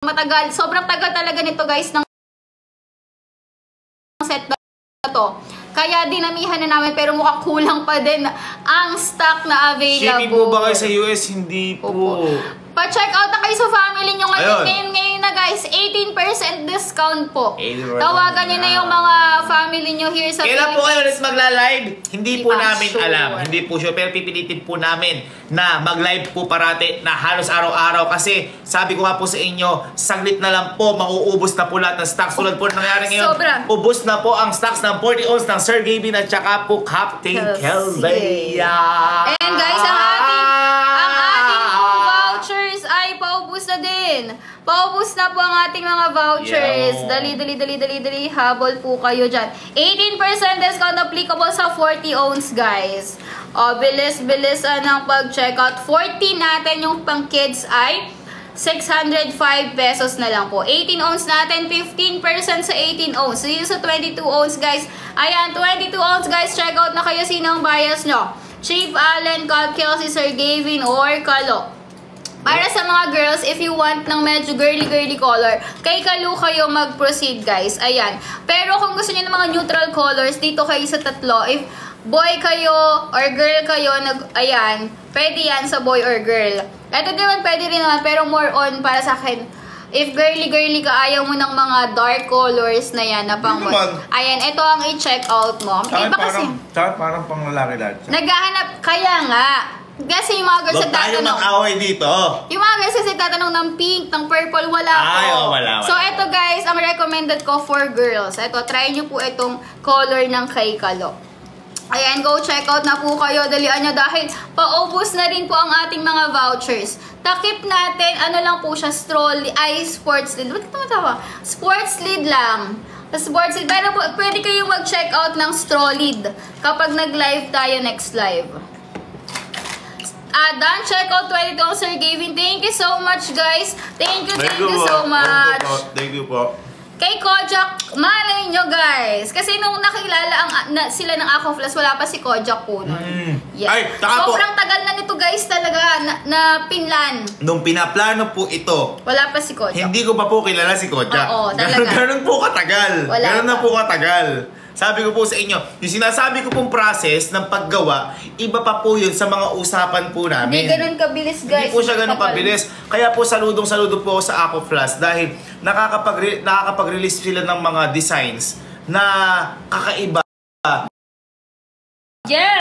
matagal. Sobrang tagal talaga nito guys ng set na to. Kaya dinamihan na namin pero mukhang kulang pa din ang stock na available. Shipping po ba kayo sa US? Hindi po. Pa-check out na kayo sa family nyo ngayon. Ngayon na guys, 18% discount po. Tawagan nyo na yung mga family nyo here sa Kailan po kayo ulit magla-live? Hindi po namin alam. Hindi po sure. Pero pipilitin po namin na mag-live po parati na halos araw-araw. Kasi sabi ko nga po sa inyo, saglit na lang po, mauubos na po lahat ng stocks. Tulad po nangyari ngayon, ubos na po ang stocks ng 40 ounce ng Sir Gavin at saka po Captain Kelvea. And guys, ang ating vouchers ay paubos na din. Paubos na po ang ating mga vouchers. Dali. Habol po kayo dyan. 18% discount applicable sa 40 ounce, guys. O, bilis ng pag-checkout. 40 natin yung pang kids ay 605 pesos na lang po. 18 ounce natin, 15% sa 18 ounce. So, yun sa 22 ounce, guys. Ayan, 22 ounce, guys. Check out na kayo sino ang bias nyo. Chief Allen, Kelsey, Sir Gavin, or Kalo. Para sa mga girls, if you want ng medyo girly color, kay Kalo kayo mag-proceed, guys. Ayan. Pero kung gusto niyo ng mga neutral colors, dito kayo sa tatlo. If boy kayo or girl kayo, ayan, pwede yan sa boy or girl. Ito naman, pwede rin naman, pero more on para sa akin, if girly ka, ayaw mo ng mga dark colors na yan, na pang ayan, ito ang i-check out mo. Iba kasi. Parang pang lalaki lahat. Naghahanap, kaya nga. Kasi yung mga girls nagtatanong. Tayo mag-away dito. Yung mga girls kasi nagtatanong ng pink, ng purple, wala po. Wala. So, ito guys, ang recommended ko for girls. Ito, try nyo po itong color ng kay Kalo. Ayan, go check out na po kayo. Dalian nyo dahil paubos na rin po ang ating mga vouchers. Takip natin, ano lang po siya, sports lead. Ba't ito matawa? Sports lead lang. Sports lead. Pero pwede kayong mag-check out ng straw lead kapag nag-live tayo next live. Done. Check out 22 Sir Gavin. Thank you so much, guys. Thank you so much. Thank you po. Kay Kojak, malay nyo, guys. Kasi nung nakilala sila ng Ako Plus, wala pa si Kojak po nun. Ay, sobrang tagal na nito, guys, talaga, na pinlan. Nung pinaplano po ito, wala pa si Kojak. Hindi ko pa po kilala si Kojak. Oo, talaga. Ganun po katagal. Ganun na po katagal. Sabi ko po sa inyo, yung sinasabi ko pong process ng paggawa, iba pa po yun sa mga usapan po namin. Hindi ganun kabilis, guys. Hindi po siya ganun kabilis. Kaya po saludo po ako sa Ako Plus dahil nakakapag-release sila ng mga designs na kakaiba. Yeah!